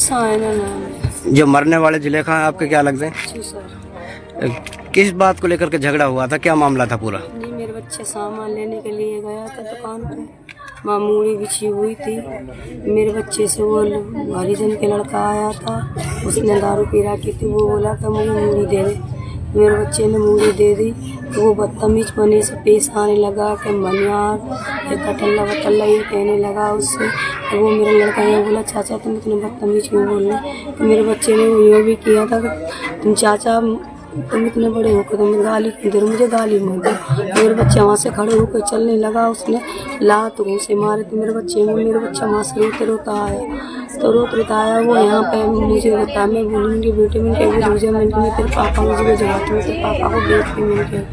सायना नाम है। जो मरने वाले जुलेखा हैं आपके क्या लगते हैं? जी सर। किस बात को लेकर के झगड़ा हुआ था, क्या मामला था पूरा? जी मेरे बच्चे सामान लेने के लिए गया था दुकान पे, मामूली बिछी हुई थी। मेरे बच्चे से वो हरिजन के लड़का आया था, उसने दारू पी रखी थी। वो बोला था मुझे मूड़ी दे दे। मेरे बच्चे ने मूड़ी दे दी तो वो बदतमीज पने से पेश आने लगा कि मनियार एक कटल्ला वटल्ला ये कहने लगा उससे। तो वो मेरा लड़का ये बोला चाचा तुम इतने बदतमीज क्यों बोल रहे? तो मेरे बच्चे ने ये भी किया था कि तुम चाचा तुम इतने बड़े होकर तुम गाली क्यों दे रहे, मुझे गाली मत दो। मेरे बच्चा वहाँ से खड़े होकर चलने लगा, उसने लात घूंसे मारे थे मेरे बच्चे में। मेरे बच्चा वहाँ से रोते रोता आया, तो रोता आया वो यहाँ पे मुझे बता। मैं बोली मेरी बेटे में मुझे मैंने तेरे पापा मुझे जगाते हैं, तेरे पापा को देख के मिल गए।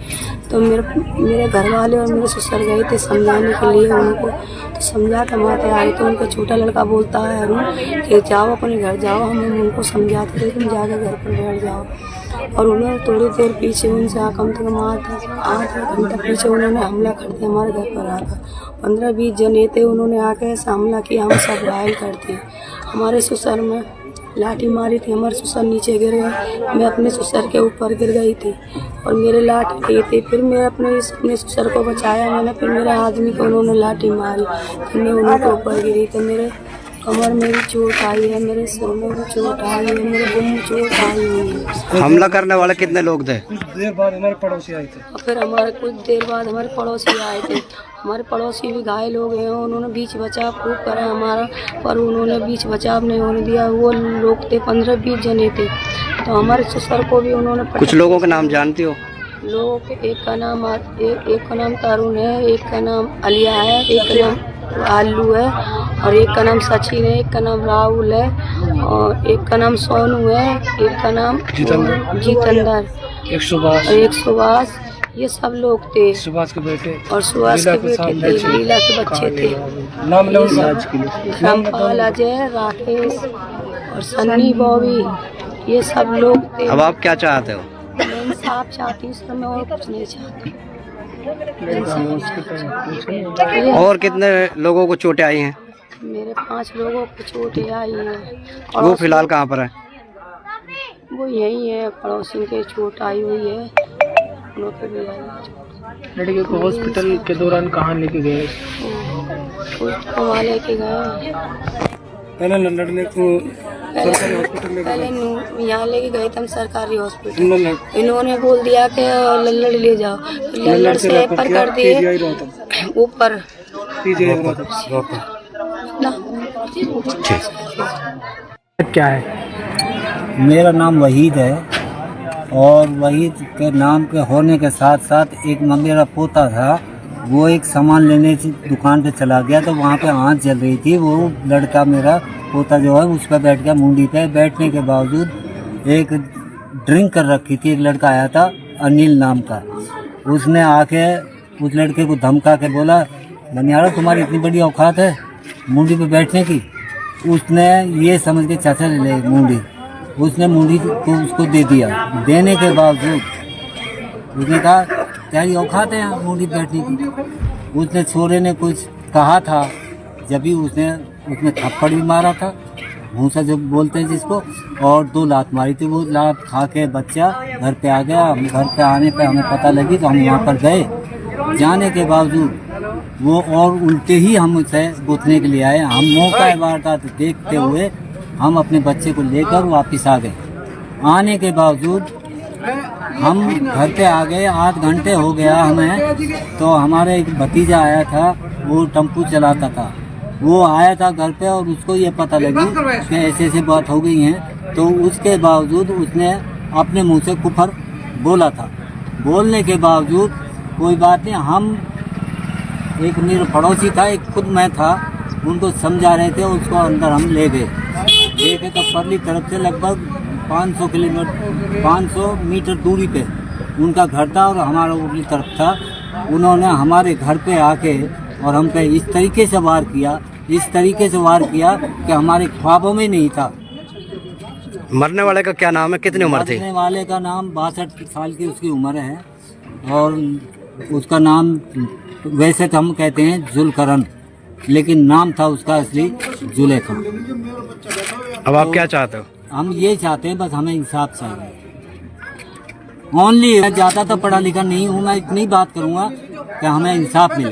तो मेरे घर वाले और मेरे ससुर गए थे समझाने के लिए उनको, तो समझा कर माते आए। तो उनका छोटा लड़का बोलता है अरुण कि जाओ अपने घर जाओ, हम उनको समझाते थे तुम जाकर घर पर बैठ जाओ। और उन्होंने थोड़ी देर पीछे उनसे कम से कम आधा घंटा पीछे उन्होंने हमला कर दिया हमारे घर पर आकर। 15-20 जने थे, उन्होंने आके ऐसा हमला किया, हम सब घायल कर दिए। हमारे ससुर में लाठी मारी थी, हमारे ससुर नीचे गिर गए, मैं अपने ससुर के ऊपर गिर गई थी और मेरे लाठी ली थी। फिर मैं अपने ससुर को बचाया मैंने, फिर मेरे आदमी को उन्होंने लाठी मारी, फिर मैं उनके ऊपर गिरी। तो मेरे कमर में भी चोट आई है, मेरे सिर में भी चोट आई है, मेरे मुँह में चोट आई हुई है। हमला करने वाले कितने लोग थे? कुछ देर बाद हमारे पड़ोसी आए थे। और फिर कुछ देर बाद हमारे पड़ोसी आए थे। हमारे पड़ोसी भी घायल हो गए हैं, उन्होंने बीच बचाव खूब करा हमारा, पर उन्होंने बीच बचाव नहीं होने दिया। वो लोग थे 15-20 जने थे, तो हमारे ससुर को भी उन्होंने कुछ लोगों के नाम जानती हो? लोगों के एक का नाम तरुण है, एक का नाम अलिया है, एक का नाम आलू है, और एक का नाम सचिन है, एक का नाम राहुल है, और एक का नाम सोनू है, एक का नाम जीतेंद्र, एक सुभाष, एक सुभाष। ये सब लोग थे, सुभाष के बेटे और सुभाष के बेटे थे, लीला के बच्चे थे। नाम रामपाल, अजय, राकेश और सन्नी, बॉबी, ये सब लोग थे। अब आप क्या चाहते हो? मैं इंसाफ चाहती हूँ सर, मैं और कुछ नहीं चाहती। और कितने लोगों को चोटें आई हैं? मेरे 5 लोगों को चोटें आई हैं। वो फिलहाल कहाँ पर है? वो यही है, पड़ोसी के चोट आई हुई है, उन पे भी आई है। लड़के को हॉस्पिटल के दौरान कहाँ लेके गए? वहाँ लेके गए पहले लड़ने को सरकारी हॉस्पिटल में पहले यहाँ लेके गए थे हम सरकारी हॉस्पिटल। इन्होंने बोल दिया कि लल्लड़ ले जाओ, लल्लड़ से रेफर कर दिए ऊपर। क्या है? मेरा नाम वहीद है, और वहीद के नाम के होने के साथ साथ एक मेरा पोता था, वो एक सामान लेने से दुकान पे चला गया, तो वहाँ पे आँच जल रही थी। वो लड़का मेरा पोता जो है उस पर बैठ गया, मुंडी पे बैठने के बावजूद एक ड्रिंक कर रखी थी। एक लड़का आया था अनिल नाम का, उसने आके उस लड़के को धमका के बोला बनियारा तुम्हारी इतनी बड़ी औकात है मुंडी पे बैठने की। उसने ये समझ के चाचा ले मुंडी, उसने मुंडी को उसको दे दिया। देने के बावजूद उसने कहा तेरी औकात है यहाँ मुंडी बैठने की। उसने छोरे ने कुछ कहा था, जब भी उसने थप्पड़ भी मारा था, भूसा जो बोलते हैं जिसको, और 2 लात मारी थी। वो लात खा के बच्चा घर पे आ गया। घर पे आने पे हमें पता लगी तो हम वहाँ पर गए। जाने के बावजूद वो और उल्टे ही हम उसे गुथने के लिए आए। हम मौका वारदात देखते हुए हम अपने बच्चे को लेकर वापस आ गए। आने के बावजूद हम घर पे आ गए, 8 घंटे हो गया हमें। तो हमारे एक भतीजा आया था, वो टेम्पू चलाता था, वो आया था घर पे, और उसको ये पता लगी कि ऐसे ऐसे बात हो गई हैं। तो उसके बावजूद उसने अपने मुंह से कुफर बोला था। बोलने के बावजूद कोई बात नहीं, हम एक मेरा पड़ोसी था, एक खुद मैं था, उनको समझा रहे थे, उसको अंदर हम ले गए। देखे तो परली तरफ से लगभग 500 मीटर दूरी पे उनका घर था और हमारा ऊपरी तरफ था। उन्होंने हमारे घर पे आके और हम पे इस तरीके से वार किया कि हमारे ख्वाबों में नहीं था। मरने वाले का क्या नाम है, कितनी उम्र थी? मरने वाले का नाम 62 साल की उसकी उम्र है, और उसका नाम वैसे तो हम कहते हैं जुलकरन। लेकिन नाम था उसका असली जुलेखा। अब आप क्या चाहते हो? हम ये चाहते हैं बस हमें इंसाफ चाहिए। ओनली ज़्यादा तो पढ़ा लिखा नहीं हूँ, मैं इतनी बात करूँगा कि हमें इंसाफ मिले।